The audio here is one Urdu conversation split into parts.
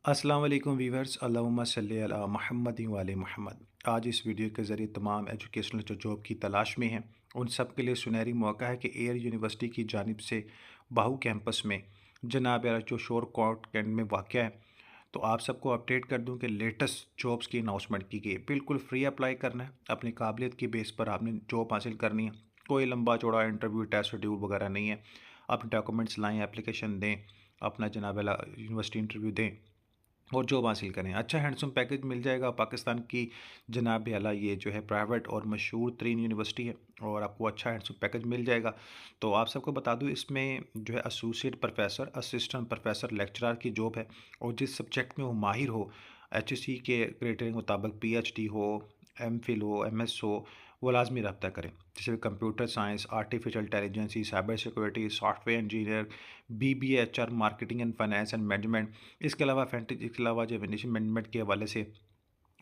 السلام علیکم ویورز، اللہم صلی علی محمد وعلی محمد۔ آج اس ویڈیو کے ذریعے تمام ایجوکیشنل جو جاب کی تلاش میں ہیں ان سب کے لیے سنہری موقع ہے کہ ایئر یونیورسٹی کی جانب سے باہو کیمپس میں جناب جو شور کوٹ کینٹ میں واقع ہے، تو آپ سب کو اپڈیٹ کر دوں کہ لیٹسٹ جابس کی اناؤنسمنٹ کی گئی ہے۔ بالکل فری اپلائی کرنا ہے، اپنی قابلیت کی بیس پر آپ نے جاب حاصل کرنی ہے، کوئی لمبا چوڑا انٹرویو ٹیسٹ شیڈیول وغیرہ نہیں ہے۔ اپنے ڈاکومنٹس لائیں، اپلیکیشن دیں، اپنا جناب یونیورسٹی انٹرویو دیں اور جاب حاصل کریں۔ اچھا ہینڈسم پیکج مل جائے گا۔ پاکستان کی جناب اعلیٰ یہ جو ہے پرائیویٹ اور مشہور ترین یونیورسٹی ہے اور آپ کو اچھا ہینڈسم پیکج مل جائے گا۔ تو آپ سب کو بتا دوں اس میں جو ہے associate professor, assistant professor, lecturer کی جاب ہے، اور جس سبجیکٹ میں وہ ماہر ہو، ایچ ایس سی کے کریٹیریا کے مطابق پی ایچ ڈی ہو، ایم فل ہو، ایم ایس ہو، وہ لازمی رابطہ کریں، جیسے computer science, artificial intelligence, cyber security, software engineer, B B A H R, marketing and finance and management. اس کے علاوہ جو فنیشنگ مینجمنٹ کے حوالے سے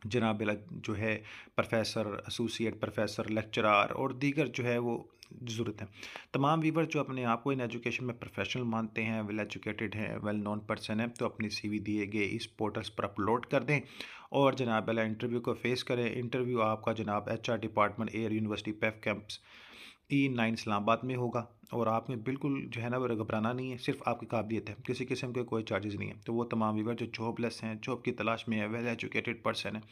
جناب جو ہے پروفیسر، ایسوسیٹ پروفیسر، لیکچرار اور دیگر جو ہے وہ ضرورت ہے۔ تمام ویور جو اپنے آپ کو ان ایجوکیشن میں پروفیشنل مانتے ہیں، ویل ایجوکیٹڈ ہیں، ویل نون پرسن ہیں، تو اپنی سی وی دیے گئے اس پورٹلس پر اپلوڈ کر دیں اور جناب انٹرویو کو فیس کریں۔ انٹرویو آپ کا جناب H R department, air university, PAF campus, E9 Islamabad میں ہوگا، اور آپ نے بالکل جو ہے نا وہ گھبرانا نہیں ہے، صرف آپ کی قابلیت ہے، کسی قسم کے کوئی چارجز نہیں ہے۔ تو وہ تمام ویور جو جاب لیس ہیں، جاب کی تلاش میں ہیں، ویل ایجوکیٹڈ پرسن ہیں،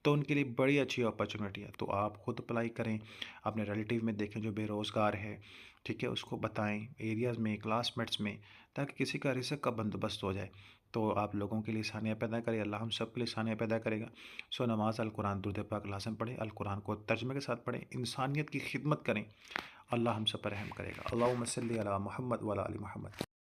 تو ان کے لیے بڑی اچھی اپرچونیٹی ہے۔ تو آپ خود اپلائی کریں، اپنے ریلیٹیو میں دیکھیں جو بے روزگار ہے، ٹھیک ہے، اس کو بتائیں ایریاز میں، کلاس میٹس میں، تاکہ کسی کا رزق کا بندوبست ہو جائے۔ تو آپ لوگوں کے لیے آسانیاں پیدا کرے، اللہ ہم سب کے لیے آسانیاں پیدا کرے گا۔ سو نماز، القرآن، درود پاک لازم پڑھیں، القرآن کو ترجمے کے ساتھ پڑھیں، انسانیت کی خدمت کریں، اللہ ہم سب پر رحم کرے گا۔ اللہم صلی علی محمد وعلی آل محمد۔